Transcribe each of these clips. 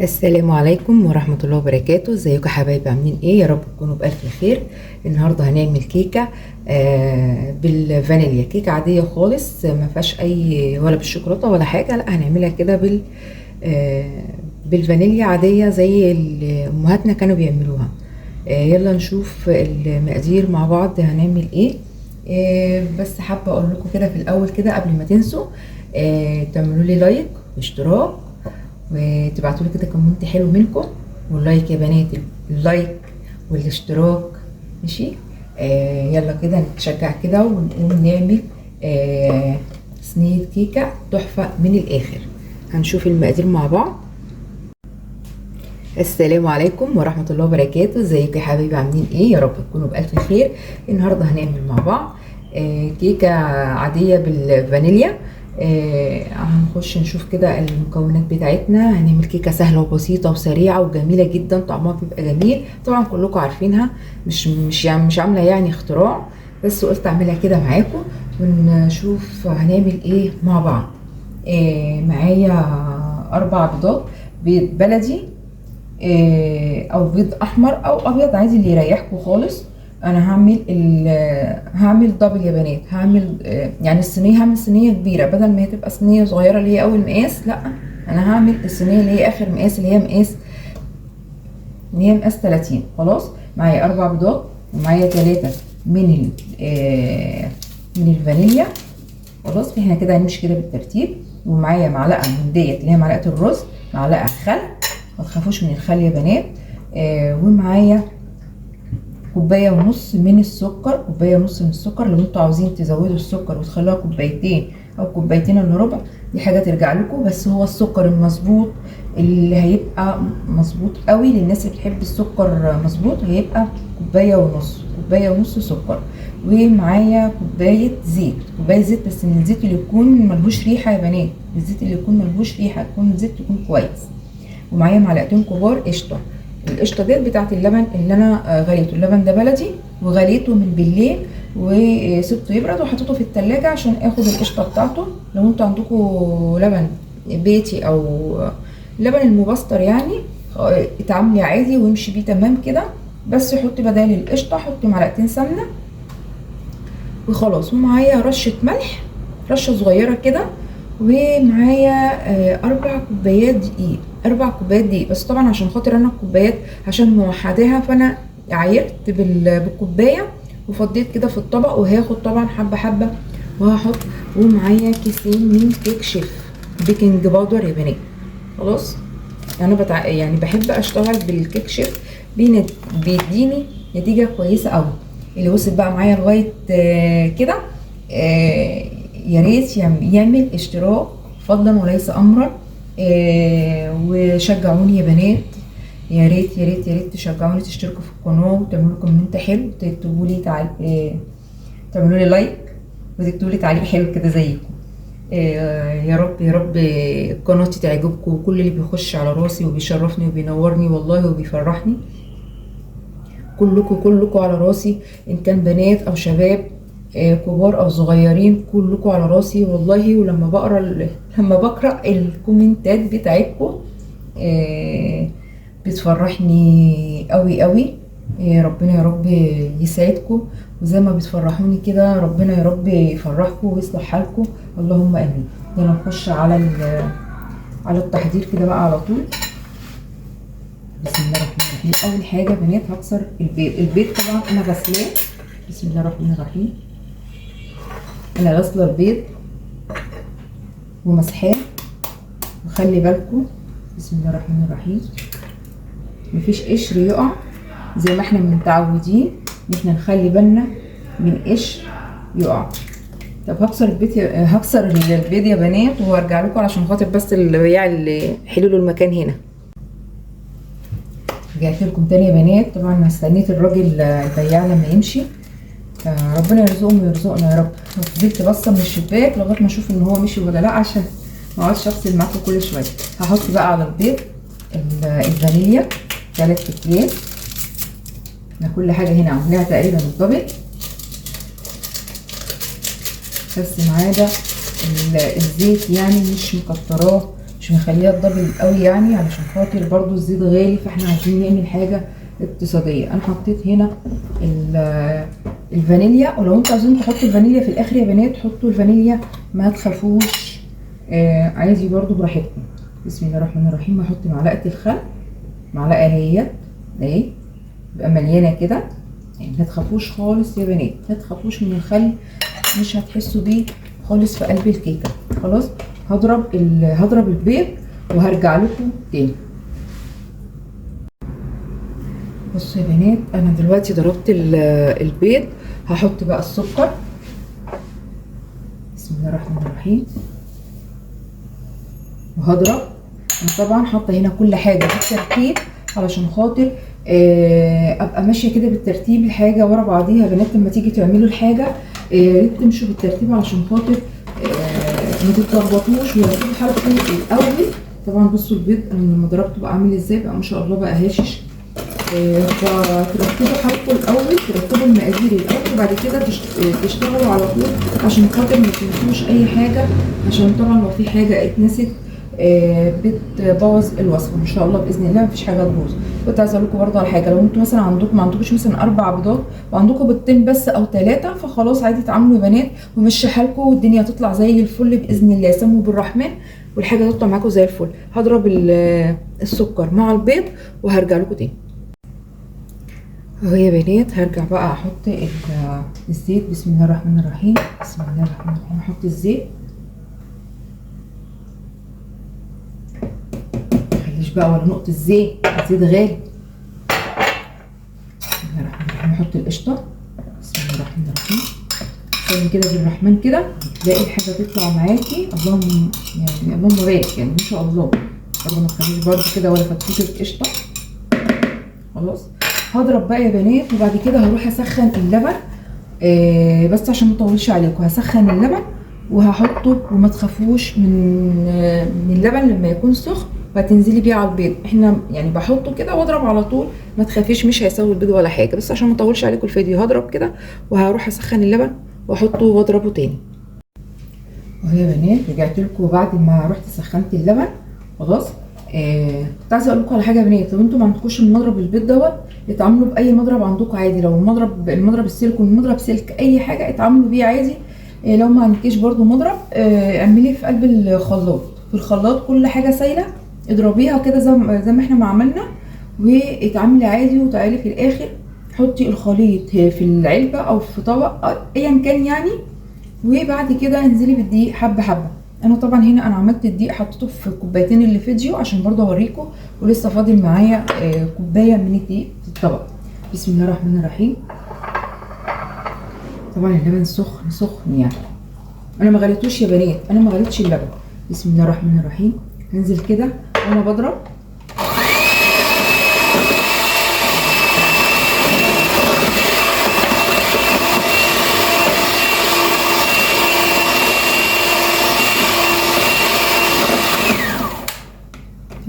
السلام عليكم ورحمة الله وبركاته. ازيكم يا حبايبي؟ عاملين ايه؟ يا رب تكونوا بألف خير. النهاردة هنعمل كيكة بالفانيليا، كيكة عادية خالص ما فيهاش اي ولا بالشوكولاتة ولا حاجة، لا هنعملها كده بالفانيليا عادية زي امهاتنا كانوا بيعملوها. يلا نشوف المقادير مع بعض هنعمل ايه. بس حابة اقول لكم كده في الاول كده قبل ما تنسوا تعملوا لي لايك واشتراك وتبعتوا لي كده كومنت حلو منكم، واللايك يا بنات، اللايك والاشتراك ماشي. يلا كده نتشجع كده ونقوم نعمل صينية كيكة تحفة من الآخر. هنشوف المقادير مع بعض. السلام عليكم ورحمة الله وبركاته. ازيكم يا حبايبي؟ عاملين ايه؟ يا رب تكونوا بألف خير. النهاردة هنعمل مع بعض كيكة عادية بالفانيليا. هنخش نشوف كده المكونات بتاعتنا. هنعمل كيكة سهلة وبسيطة وسريعة وجميلة جدا، طعمها بيبقى جميل طبعا كلكم عارفينها، مش عاملة يعني اختراع، بس قلت اعملها كده معاكم ونشوف هنعمل ايه مع بعض. معايا 4 بيضات، بيض بلدي او بيض احمر او ابيض عادي اللي يريحكم خالص. انا هعمل دبل يا بنات، هعمل يعني الصينيه، هعمل صينيه كبيره بدل ما هي تبقى صينيه صغيره اللي هي اول مقاس، لا انا هعمل الصينيه اللي هي اخر مقاس، اللي هي مقاس 30. خلاص معايا 4 بيضات ومعايا 3 من الفانيليا. خلاص احنا كده هنمشي كده بالترتيب. ومعايا معلقه من ديت اللي هي معلقه الرز، معلقه خل، ما تخافوش من الخل يا بنات. ومعايا كوبايه ونص من السكر، لو انتوا عاوزين تزودوا السكر وتخلوها كوبايتين او كوبايتين الا ربع دي حاجه ترجع لكم، بس هو السكر المظبوط اللي هيبقى مظبوط قوي للناس اللي بتحب السكر مظبوط هيبقى كوبايه ونص سكر. ومعايا كوبايه زيت، بس من الزيت اللي يكون ملهوش ريحه يا بنات، يكون زيت يكون كويس. ومعايا معلقتين كبار قشطه. القشطه ديت بتاعت اللبن اللي انا غليته، اللبن ده بلدي وغليته من بالليل وسبته يبرد وحطيته في التلاجة عشان اخد القشطه بتاعته. لو انتوا عندكم لبن بيتي او لبن المبستر يعني اتعاملي عادي وامشي بيه تمام كده، بس حطي بدال القشطه حطي معلقتين سمنه وخلاص. ومعايا رشه ملح، رشه صغيره كده. ومعايا 4 كوبايات دقيق، بس طبعا عشان خاطر انا الكوبايات عشان موحداها فانا عايرت بالكوبايه وفضيت كده في الطبق، وهاخد طبعا حبه حبه وهحط. ومعايا كيسين من كيك شيف بيكنج باودر يا بنات. خلاص انا يعني بحب اشتغل بالكيك شيف، بيديني نتيجه كويسه قوي. اللي وصل بقى معايا لغايه كده يا ريت يعمل اشتراك فضلا وليس امرا. وشجعوني يا بنات، يا ريت تشجعوني، تشتركوا في القناه وتعملوا لي كومنت حلو، تكتبوا لي تعملوا لي لايك وتكتبوا لي تعليق حلو كده زيكم. يا رب قناتي تعجبكم، وكل اللي بيخش على راسي وبيشرفني وبينورني والله وبيفرحني كلكم على راسي، ان كان بنات او شباب كبار او صغيرين كلكم على راسي والله. ولما بقرا الكومنتات بتاعتكم بتفرحني قوي قوي. ربنا يا رب يسعدكم، وزي ما بتفرحوني كده ربنا يا رب يفرحكم ويصلح حالكم، اللهم امين. يلا نخش على التحضير كده بقى على طول. بسم الله الرحمن الرحيم. اول حاجه يا بنات هكسر البيض طبعا انا غسلاه. بسم الله الرحمن الرحيم. انا غسله البيض ومسحاه، وخلي بالكم بسم الله الرحمن الرحيم مفيش قشر يقع زي ما احنا متعودين ان احنا نخلي بالنا من قشر يقع. طب هكسر البيض يا بنات وهرجع لكم عشان خاطر بس البياع اللي حلوا له المكان هنا. رجعت لكم تاني يا بنات. طبعا استنيت الراجل البياع لما يمشي، ربنا يرزقهم ويرزقنا يا رب. فضلت بصه من الشباك لغايه ما اشوف ان هو مشي ولا لا، عشان ما اقعدش اغسل معاكم كل شويه. هحط بقى على البيض الفانيليا 3 اكياس. انا كل حاجه هنا عاملاها تقريبا الدبل، بس ما عدا الزيت يعني مش مش مخليها دبل قوي يعني، علشان خاطر برضو الزيت غالي، فاحنا عايزين نعمل حاجه اقتصاديه. انا حطيت هنا الفانيليا، ولو انتوا عايزين تحطوا الفانيليا في الاخر يا بنات حطوا الفانيليا، ما تخافوش، عادي برضو براحتكم. بسم الله الرحمن الرحيم. هحط معلقه الخل، معلقه اهي تبقى مليانه كده، يعني ما تخافوش خالص يا بنات، ما تخافوش من الخل، مش هتحسوا بيه خالص في قلب الكيكه. خلاص هضرب البيض وهرجع لكم تاني. بصوا يا بنات، انا دلوقتي ضربت البيض، هحط بقى السكر. بسم الله الرحمن الرحيم. وهضرب. انا طبعا حاطه هنا كل حاجه بالترتيب علشان خاطر ابقى ماشيه كده بالترتيب، الحاجه ورا بعضيها. يا بنات لما تيجي تعملوا الحاجه يا ريت تمشوا بالترتيب علشان خاطر ما تتلخبطوش ويرتبوا حركه الاول. طبعا بصوا البيض انا لما ضربته بقى عامل ازاي، بقى ما شاء الله بقى هاشش. فترتبوا حركه الاول، ترتبوا المقادير الاول، وبعد كده تشتغلوا على طول عشان خاطر ما تنسوش اي حاجه، عشان طبعا لو في حاجه اتنست بتبوظ الوصفه. ان شاء الله باذن الله مفيش حاجه تبوظ. كنت عايزه اقول لكم برضه على حاجه، لو انتوا مثلا ما عندكوش مثلا 4 بيضات وعندكم بيضتين بس او 3، فخلاص عادي تعاملوا يا بنات ومشي حالكم، والدنيا هتطلع زي الفل باذن الله. سموا بالرحمن والحاجه هتطلع معاكم زي الفل. هضرب السكر مع البيض وهرجع لكم تاني اهو يا بنات. هرجع بقى احط الزيت. بسم الله الرحمن الرحيم. بسم الله الرحمن الرحيم. احط الزيت، مخليش بقى ولا نقطه زيت، الزيت غالي. بسم الله الرحمن الرحيم. احط القشطه. بسم الله الرحمن الرحيم. تعمل كده بالرحمن كده تلاقي الحاجه تطلع معاكي اللهم يعني اللهم بارك، يعني ما شاء الله. برضه ما تخليش برضه كده ولا فتفوته قشطه. خلاص هضرب بقى يا بنات، وبعد كده هروح اسخن اللبن بس عشان ما اطولش عليكم. هسخن اللبن وهحطه، وما تخافوش من اللبن لما يكون سخن وهتنزلي بيه على البيض. احنا يعني بحطه كده واضرب على طول، ما تخافيش مش هيسوي البيض ولا حاجه، بس عشان ما اطولش عليكم الفيديو هضرب كده وهروح اسخن اللبن واحطه واضربه تاني اهو يا بنات. رجعت لكم بعد ما رحت سخنت اللبن. خلاص كنت عايزه اقول لكم على حاجه يا بنات، لو انتوا ما عندكوش المضرب البيض دوت اتعاملوا باي مضرب عندكم عادي. لو المضرب السيليكون، المضرب سلك، اي حاجه اتعاملوا بيه عادي. لو ما عندكيش برضو مضرب اعمليه في قلب الخلاط، في الخلاط كل حاجه سايله اضربيها كده زي ما احنا ما عملنا، واتعاملي عادي. وتعالي في الاخر حطي الخليط في العلبه او في طبق ايا كان يعني، وبعد كده انزلي بالدقيق حبه حبه. انا طبعا هنا انا عملت الدقيق حطيته في كوبايتين اللي فيديو عشان برضه اوريكم، ولسه فاضل معايا كوبايه من الدقيق في الطبق. بسم الله الرحمن الرحيم. طبعا اللبن سخن يعني، انا ما غليتوش يا بنات، انا ما غليتش اللبن. بسم الله الرحمن الرحيم. هنزل كده وانا بضرب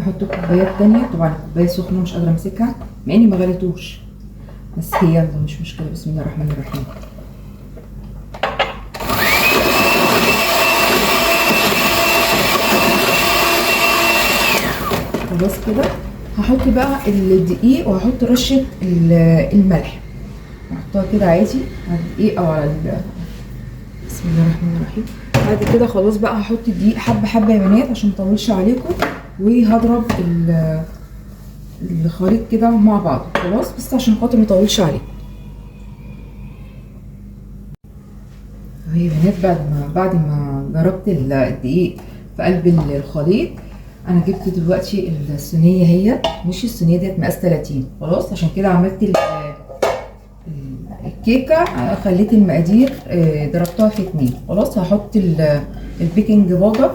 احط كوبايات تانية. طبعا الكوبايه سخنه مش قادره امسكها مع اني ما غليتوش، بس هي يلا مش مشكله. بسم الله الرحمن الرحيم. خلاص كده هحط بقى الدقيق وهحط رشه الملح، هحطها كده عادي على الدقيق او على بسم الله الرحمن الرحيم. بعد كده خلاص بقى هحط الدقيق حبه حبه يا بنات عشان مطولش عليكم، وهضرب الخليط كده مع بعض. خلاص بس عشان خاطر مطولش عليكم اهي يا بنات. بعد ما ضربت الدقيق في قلب الخليط، انا جبت دلوقتي الصينيه، هي مش الصينيه ديت مقاس 30. خلاص عشان كده عملت الكيكه، خليت المقادير ضربتها في 2. خلاص هحط البيكنج باودر،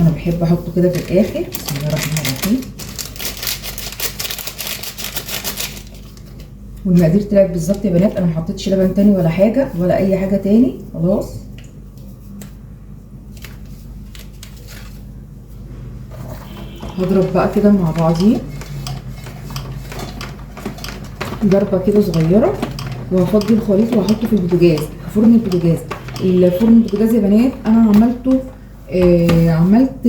انا بحب احطه كده في الاخر. بسم الله الرحمن الرحيم. والمقادير طلعت بالظبط يا بنات، انا ما حطيتش لبن تاني ولا حاجه ولا اي حاجه تاني. خلاص هضرب بقى كده مع بعضيه ضربه كده صغيره، وهفضي الخليط وهحطه في البوتاجاز، في فرن البوتاجاز. الفرن البوتاجاز يا بنات انا عملته عملت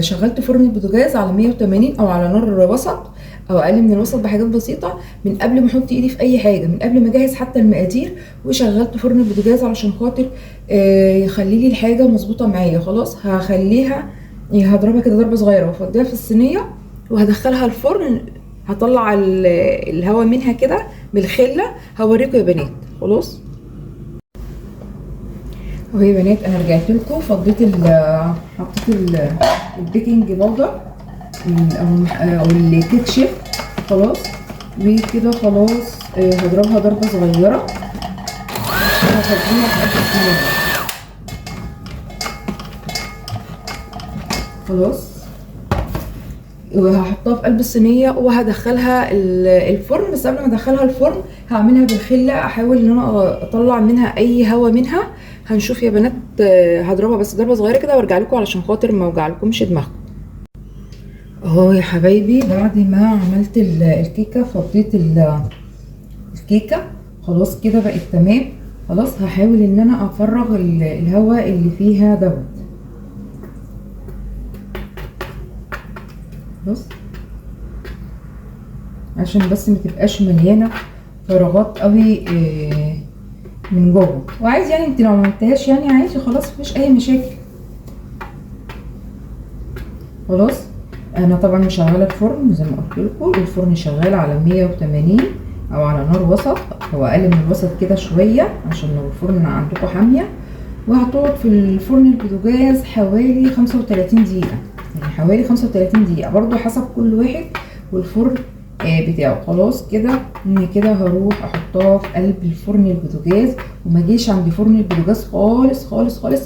شغلت فرن البوتاجاز على 180 او على نار وسط او اقل من الوسط بحاجات بسيطه، من قبل ما احط ايدي في اي حاجه، من قبل ما اجهز حتى المقادير، وشغلت فرن البوتاجاز علشان خاطر يخلي لي الحاجه مظبوطه معايا. خلاص هخليها هضربها كده ضربه صغيره وافضيها في الصينيه وهدخلها الفرن. هطلع الهواء منها كده بالخله، هوريكم يا بنات. خلاص اهو يا بنات، انا رجعت لكم فضيت حطيت البيكنج باودر او الكيك شيف. خلاص وكده خلاص هضربها ضربه صغيره وهفضيها في قلب الصينيه. خلاص وهحطها في قلب الصينيه وهدخلها الفرن. بس قبل ما ادخلها الفرن هعملها بالخله، احاول ان انا اطلع منها اي هواء منها. هنشوف يا بنات، هضربها بس ضربه صغيره كده وارجع لكم علشان خاطر ما اوجعلكمش دماغكم. اهو يا حبايبي بعد ما عملت الكيكه فضيت الكيكه. خلاص كده بقت تمام. خلاص هحاول ان انا افرغ الهواء اللي فيها دوت. بص عشان بس ما تبقاش مليانه فراغات قوي من جوه. وعايز يعني انت لو ما عملتهاش يعني عادي خلاص مفيش اي مشاكل. خلاص انا طبعا مشغله الفرن زي ما قلت لكم، الفرن شغال على 180 او على نار وسط او اقل من الوسط كده شويه عشان لو الفرن عندكم حاميه. وهتقعد في الفرن البوتاجاز حوالي 35 دقيقه، يعني حوالي 35 دقيقه برضو حسب كل واحد والفرن بتاعه. خلاص كده ان كده هروح احطها في قلب الفرن البوتاجاز، وما جيش عند فرن البوتاجاز خالص خالص خالص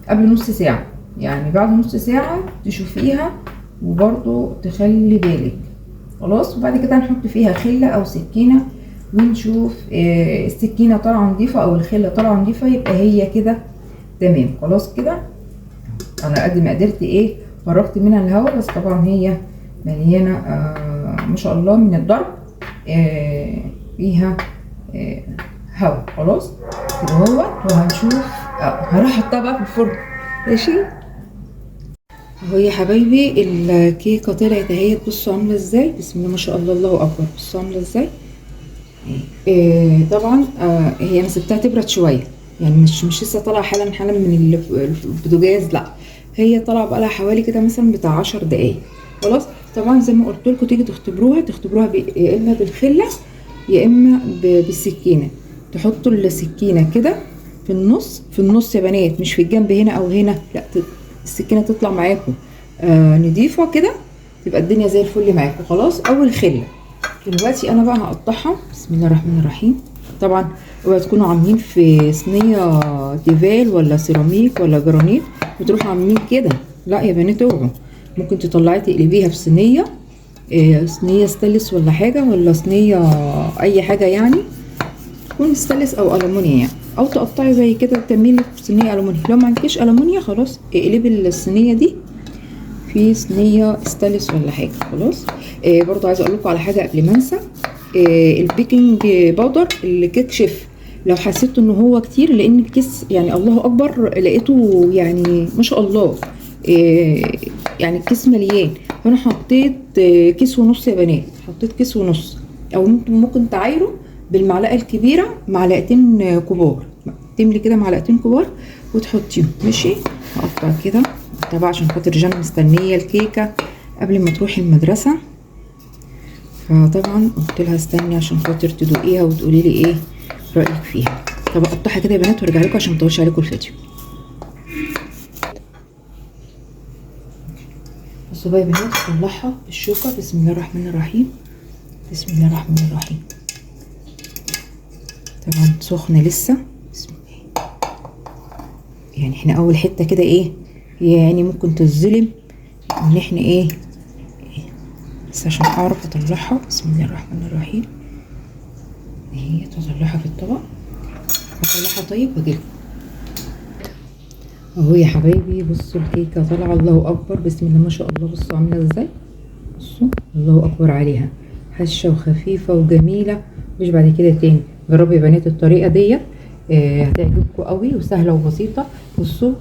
قبل نص ساعه. يعني بعد نص ساعه تشوفيها وبرضو تخلي بالك. خلاص وبعد كده هنحط فيها خله او سكينه ونشوف السكينه طالعه نضيفه او الخله طالعه نضيفه، يبقى هي كده تمام. خلاص كده انا قد ما قدرت فرغت منها الهواء، بس طبعا هي مليانه ما شاء الله من الضرب فيها هواء. خلاص كده اهوت وهنشوف. هروح احطها بقى في الفرن. ماشي اهو يا حبايبي الكيكه طلعت اهي. بصوا عامله ازاي، بسم الله ما شاء الله، الله اكبر. بصوا عامله ازاي. طبعا هي انا سبتها تبرد شويه، يعني مش لسه طالعه حالا من البوتاجاز، لا هي طالعه بقى لها حوالي كده مثلا بتاع 10 دقايق. خلاص طبعا زي ما قلت لكم تيجي تختبروها يا اما بالخله يا اما بالسكينه. تحطوا السكينه كده في النص يا بنات، مش في الجنب هنا او هنا، لا السكينه تطلع معاكم نضيفه كده، تبقى الدنيا زي الفل معاكم. خلاص اول خله دلوقتي انا بقى هقطعها. بسم الله الرحمن الرحيم. طبعا اوعوا تكونوا عاملين في صينيه تيفال ولا سيراميك ولا جرانيت وتروحوا عاملين كده، لا يا بنات اوعوا. ممكن تطلعي تقلبيها في صينيه ستانلس ولا حاجه، ولا صينيه اي حاجه يعني تكون ستانلس او المونيا يعني، او تقطعي زي كده تعملي في صينيه المونيا. لو ما عندكيش المونيا خلاص اقلبي الصينيه دي في صينيه ستانلس ولا حاجه. خلاص برضو عايزه اقول لكم على حاجه قبل ما انسى. البيكنج باودر الكيك شيف لو حسيت ان هو كتير، لان الكيس يعني الله اكبر لقيته يعني ما شاء الله يعني الكيس مليان، فانا حطيت كيس ونص يا بنات. حطيت كيس ونص، او ممكن تعايروا بالمعلقه الكبيره معلقتين كبار، تملي كده معلقتين كبار وتحطيهم. ماشي هقطع كده طبعا عشان خاطر جنى مستنيه الكيكه قبل ما تروحي المدرسه، فطبعا قلت لها استني عشان خاطر تدوقيها وتقولي لي ايه رايك فيها. طب اقطعها كده يا بنات وارجع لكم عشان ما اطولش عليكم الفيديو. بصوا بقى يا بنات، اطلعها بالشوكه. بسم الله الرحمن الرحيم. بسم الله الرحمن الرحيم. طبعا سخنه لسه. بسم الله. يعني احنا اول حته كده يعني ممكن تتظلم ان احنا بس عشان اعرف اطلعها. بسم الله الرحمن الرحيم. هي تطلعها في الطبق. هطلعها طيب واجيلكم اهو يا حبايبي. بصوا الكيكه طالعه الله اكبر، بسم الله ما شاء الله. بصوا عامله ازاي، بصوا الله اكبر عليها، هشه وخفيفه وجميله. مش بعد كده تاني جربوا يا بنات الطريقه ديت، هتعجبكم قوي وسهله وبسيطه. بصوا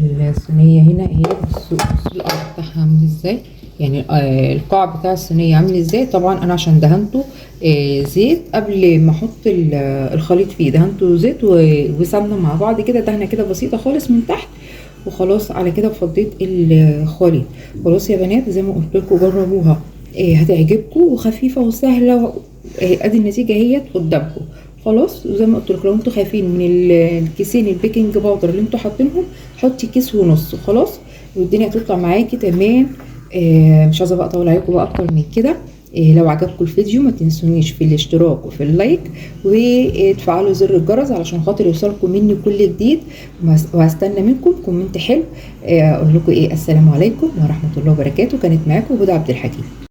الصينيه هنا اهي. بصوا القاع بتاعها عامل ازاي، يعني القاع بتاع الصينيه عامل ازاي. طبعا انا عشان دهنته زيت قبل ما احط الخليط فيه، دهنته زيت وسمنه مع بعض كده، دهنه كده بسيطه خالص من تحت، وخلاص على كده فضيت الخليط. خلاص يا بنات زي ما قلت لكم جربوها، هتعجبكم وخفيفه وسهله. ادي النتيجه اهيت قدامكم. خلاص وزي ما قلت لكم لو انتوا خايفين من الكيسين البيكنج باودر اللي انتوا حاطينهم، حطي كيس ونص خلاص، والدنيا هتطلع معاكي تمام. مش عايزه بقى اطول عليكم بقى اكتر من كده. لو عجبكم الفيديو ما تنسونيش في الاشتراك وفي اللايك، وتفعلوا زر الجرس علشان خاطر يوصلكم مني كل جديد. وهستنى منكم كومنت حلو. اقول لكم السلام عليكم ورحمه الله وبركاته. كانت معاكم هدى عبد الحكيم.